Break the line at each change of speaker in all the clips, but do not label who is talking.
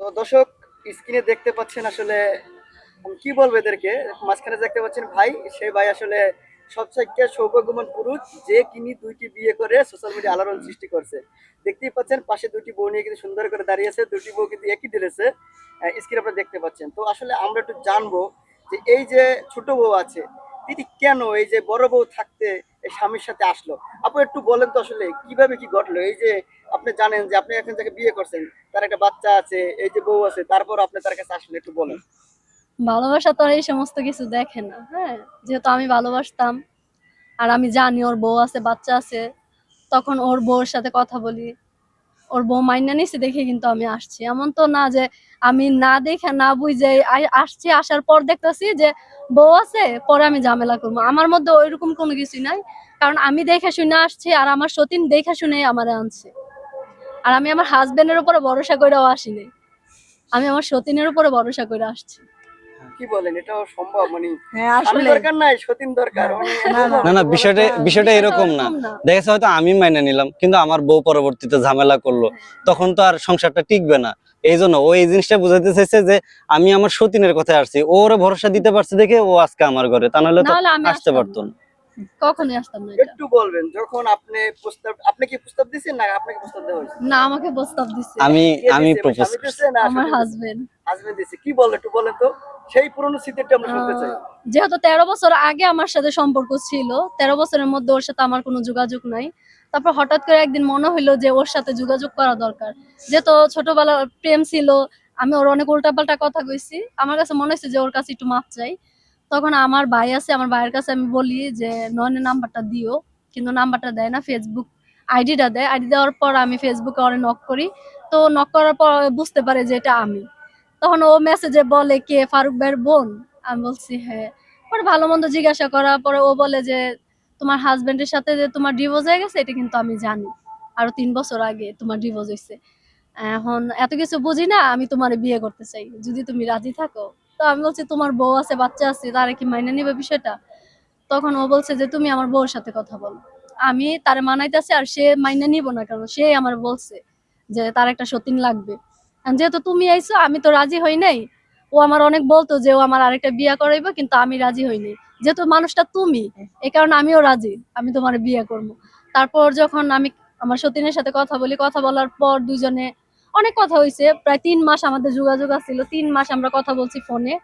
তো দর্শক, স্ক্রিনে দেখতে পাচ্ছেন আসলে আমি কি বলবো এদেরকে। মাঝখানে দেখতে পাচ্ছেন ভাই, সেই ভাই আসলে সবচাইতে সৌভাগ্যবান পুরুষ যে কিনি দুইটি বিয়ে করে সোশ্যাল মিডিয়া আলোড়ন সৃষ্টি করছে। দেখতেই পাচ্ছেন পাশে দুটি বউ নিয়ে কিন্তু সুন্দর করে দাঁড়িয়ে আছে, দুটি বউ কিন্তু একই ড্রেসে। স্ক্রিনে আপনারা দেখতে পাচ্ছেন। তো আসলে আমরা একটু জানবো যে এই যে ছোট বউ আছে, তিনি কেন এই যে বড় বউ থাকতে এই স্বামীর সাথে আসলো। আপু একটু বলেন তো আসলে কিভাবে কি ঘটলো। এই যে আপনি জানেন যে আপনি এখন যাকে বিয়ে করছেন তার একটা বাচ্চা আছে, এই যে বউ আছে, তারপর আপনি তার কাছে আসলে একটু বলেন।
ভালোবাসা তো আর এই সমস্ত কিছু দেখে না। হ্যাঁ, যেহেতু আমি ভালোবাসতাম আর আমি জানি ওর বউ আছে, বাচ্চা আছে, তখন ওর বউর সাথে কথা বলি। ওর বউ মাইনা নিছে দেখে কিন্তু আমি আসছি। এমন তো না যে আমি না দেখে না বুঝে আসছি, আসার পর দেখতেছি যে বউ আছে, পরে আমি ঝামেলা করবো। আমার মধ্যে ওইরকম কোনো কিছুই নাই। কারণ আমি দেখে শুনে আসছি, আর আমার সতীন দেখে শুনে আমারে আনছে। আর আমি আমার হাজবেন্ডের উপরে ভরসা করেও আসিনি, আমি আমার সতীনের উপরে ভরসা করে আসছি।
কি বলেন, এটাও সম্ভব? মানে
হ্যাঁ
স্বামী
আসলে
দরকার নাই, সতীন দরকার। মানে
না না
না না,
একটু বলেন
বিষয়টা
তো।
বিষয়টা
বিষয়টা
এরকম না।
ওরকম না।
দেখা যাচ্ছে হয়তো আমি মাইনে নিলাম, কিন্তু আমার বউ পরবর্তীতে ঝামেলা করলো, তখন তো আর সংসারটা টিকবে না। এই জন্য ও এই জিনিসটা বুঝাইতে চাইছে যে আমি আমার সতীনের কথায় আসছি, ওরে ভরসা দিতে পারছে দেখে ও আজকে আমার ঘরে, তা নাহলে
না
তো
হলে আমি
আসতে
আসতাম
পারতো
না,
না।
কখনোই আসতাম না এটা।
একটু বলবেন যখন আপনি প্রস্তাব, আপনি কি প্রস্তাব দিয়েছেন না আপনাকে প্রস্তাব দেওয়া হয়েছে?
না, আমাকে প্রস্তাব দিছে
আমি
কে
আমি
দিছে? মানে
প্রপোজ
স্বামী
করছি।
দিয়েছে না
আমার
সতীন দিয়েছে?
হাজবেন্ড।
হাজবেন্ড দিয়েছে। কি বলে একটু বলেন তো, সেই পুরনো স্মৃতিটা আমরা শুনতে চাই।
যেহেতু 13 বছর আগে আমার সাথে সম্পর্ক ছিল, 13 বছরের মধ্যে ওর সাথে আমার কোনো যোগাযোগ নাই। তারপর হঠাৎ করে একদিন মনে হইলো যে ওর সাথে যোগাযোগ করা দরকার। যেহেতু ছোটবেলার প্রেম ছিল, আমি ওর অনেক উল্টাপাল্টা কথা কইছি। আমার কাছে মনে হয়েছে যে ওর কাছে একটু মাপ চাই। তখন আমার ভাই আছে, আমার ভাইয়ের কাছে আমি বলি যে নয়নের নাম্বারটা দিও, কিন্তু নাম্বারটা দেয় না। ফেসবুক আইডিটা দেয়, আইডি দেওয়ার পর আমি ফেসবুকে ওরে নক করি। তো নক করার পর বুঝতে পারে যে এটা আমি। তখন ও মেসেজে বলে, কে ফারুক ভাইয়ের বোন? আমি বলছি হ্যাঁ। পরে ভালো মন্দ জিজ্ঞাসা করার পরে ও বলে যে তোমার হাজবেন্ডের সাথে যে তোমার ডিভোর্স হয়ে গেছে এটা কিন্তু আমি জানি, আরো 3 বছর আগে তোমার ডিভোর্স হয়েছে। এখন এত কিছু বুঝি না, আমি তোমার বিয়ে করতে চাই, যদি তুমি রাজি থাকো। তো আমি বলছি তোমার বউ আছে, বাচ্চা আছে, তারা কি মাইনে নিবে বিষয়টা? তখন ও বলছে যে তুমি আমার বউর সাথে কথা বলো। আমি তারে মানাইতেছি, আর সে মাইনে নিব না, কারণ সে আমার বলছে যে তার একটা সতীন লাগবে। আর যেহেতু তুমি আইছো, আমি তো রাজি হই নাই। ও আমার অনেক বলতো যে ও আমার আরেকটা বিয়ে করাইবো, কিন্তু আমি রাজি হই নাই। যেহেতু মানুষটা তুমি, এই কারণে আমিও রাজি, আমি তোমার বিয়ে করবো। তারপর যখন আমি আমার সতীনের সাথে কথা বলি, কথা বলার পর দুজনে অনেক কথা হয়েছে। প্রায় 3 মাস আমাদের যোগাযোগ আছিল, 3 মাস আমরা কথা বলছি ফোনে।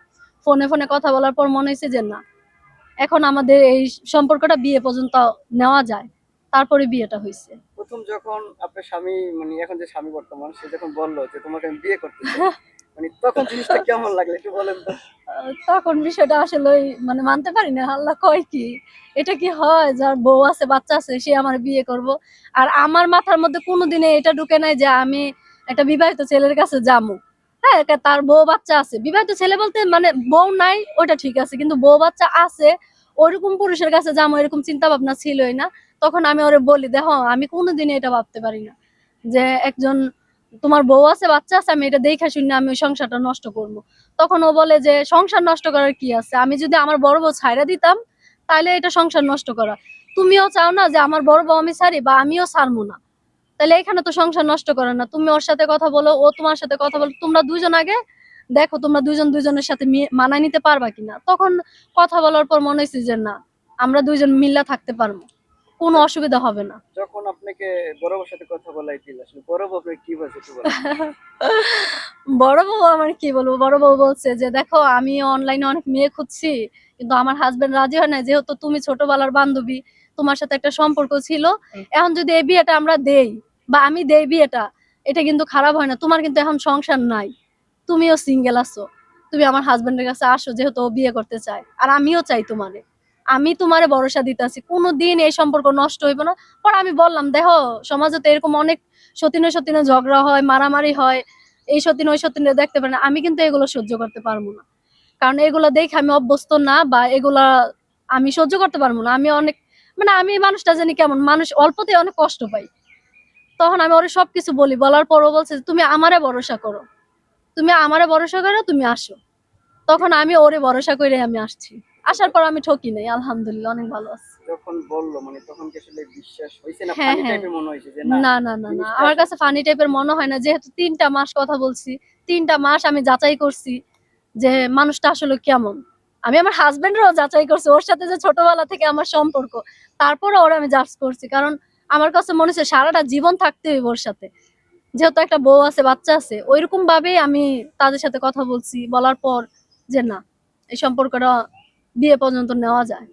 ফোনে ফোনে কথা বলার পর মনে হয়েছে যে না, এখন আমাদের এই সম্পর্কটা বিয়ে পর্যন্ত নেওয়া যায়। তারপরে বিয়েটা হয়েছে।
প্রথম যখন আপনার স্বামী, মানে এখন যে স্বামী বর্তমান, সে যখন বললো যে তোমাকে আমি বিয়ে করতে চাই, মানে তখন জিনিসটা কেমন লাগলো একটু বলেন তো।
তখন বিষয়টা আসলে মানে মানতে পারি না। আল্লাহ কয় কি, এটা কি হয় যার বউ আছে, বাচ্চা আছে, সে আমার বিয়ে করব? আর আমার মাথার মধ্যে কোনোদিনে এটা ঢুকে নাই যে আমি একটা বিবাহিত ছেলের কাছে যাবো। হ্যাঁ, তার বউ বাচ্চা আছে, বিবাহিত ছেলে বলতে মানে বউ নাই ওটা ঠিক আছে, কিন্তু বউ বাচ্চা আছে ওইরকম পুরুষের কাছে যাবো, এরকম চিন্তা ভাবনা ছিলই না। তখন আমি ওরে বলি, দেখো আমি কোনোদিনই এটা ভাবতে পারি না যে একজন, তোমার বউ আছে, বাচ্চা আছে, আমি এটা দেখে শুনে আমি ওই সংসারটা নষ্ট করব। তখন ও বলে যে সংসার নষ্ট করার কি আছে, আমি যদি আমার বড় বউ ছাইড়া দিতাম তাহলে এটা সংসার নষ্ট করা। তুমিও চাও না যে আমার বড় বউ আমি ছাড়ি, বা আমিও ছাড়বো না, তাহলে এখানে তো সংসার নষ্ট করে না। তুমি ওর সাথে কথা বলো, ও তোমার সাথে কথা বলো, তোমরা দুইজন আগে দেখো তোমরা দুইজন দুইজনের সাথে মানায় নিতে পারবা কিনা। তখন কথা বলার পর মনে হয়েছে যে না, আমরা দুইজন মিল্লা থাকতে পারবো, কোনো অসুবিধা হবে না।
যখন আপনাকে বড় বউর সাথে কথা বলাই দিল, আসলে বড় বউ আপনাকে কি বলছে একটু বলেন।
বড় বউ আমার কি বলবো, বড় বউ বলছে যে দেখো আমি অনলাইনে অনেক মেয়ে খুঁজছি, কিন্তু আমার হাজবেন্ড রাজি হয় না। যেহেতু তুমি ছোটবেলার বান্ধবী, তোমার সাথে একটা সম্পর্ক ছিল, এখন যদি এই বিয়েটা আমরা দেই বা আমি দেই বিয়েটা, এটা কিন্তু খারাপ হয় না। তোমার কিন্তু এখন সংসার নাই, তুমিও সিঙ্গেল আছো, তুমি আমার হাজবেন্ডের কাছে আসো, যেহেতু ও বিয়ে করতে চায় আর আমিও চাই তোমারে। আমি তোমারে ভরসা দিতেছি, কোনোদিন এই সম্পর্ক নষ্ট হইব না। পর আমি বললাম দেখো, সমাজে তো এরকম অনেক সতীনে সতীনে ঝগড়া হয়, মারামারি হয়, এই সতীন ওই সতীনে দেখতে পারে না। আমি কিন্তু এগুলো সহ্য করতে পারবো না, কারণ এগুলো দেখে আমি অভ্যস্ত না, বা এগুলা আমি সহ্য করতে পারবো না। আমি অনেক মানে আমি মানুষটা জানি কেমন, মানুষ অল্পতেই অনেক কষ্ট পাই। তখন আমি ওরে সবকিছু বলি, বলার পর ও বলছে তুমি আমারে ভরসা করো, তুমি আমারে ভরসা করো, তুমি আসো। তখন আমি ওরে ভরসা করে আমি আসছি। আসার পর আমি ঠকি নাই, আলহামদুলিল্লাহ অনেক ভালো আছে।
যখন বললো মানে তখন কি আসলে বিশ্বাস হয়েছে না
হ্যাঁ,
ফানি
হ্যাঁ।
টাইপের মনে হয়েছে যে না
না না না না
জিনিসটা
আমার
আসলে
কাছে ফানি টাইপের মনে হয় না, যেহেতু 3টা মাস কথা বলছি, 3টা মাস আমি যাচাই করছি যে মানুষটা আসলে কেমন। আমি আমার হাজবেন্ডেরও যাচাই করছি, ওর সাথে যে ছোটবেলা থেকে আমার সম্পর্ক, তারপরে ওরা আমি জাজ করছি, কারণ আমার কাছে মনে হচ্ছে সারাটা জীবন থাকতে হইব ওর সাথে, যেহেতু একটা বউ আছে, বাচ্চা আছে, ওইরকম ভাবেই আমি তাদের সাথে কথা বলছি, বলার পর যে না, এই সম্পর্কটা বিয়ে পর্যন্ত নেওয়া যায়।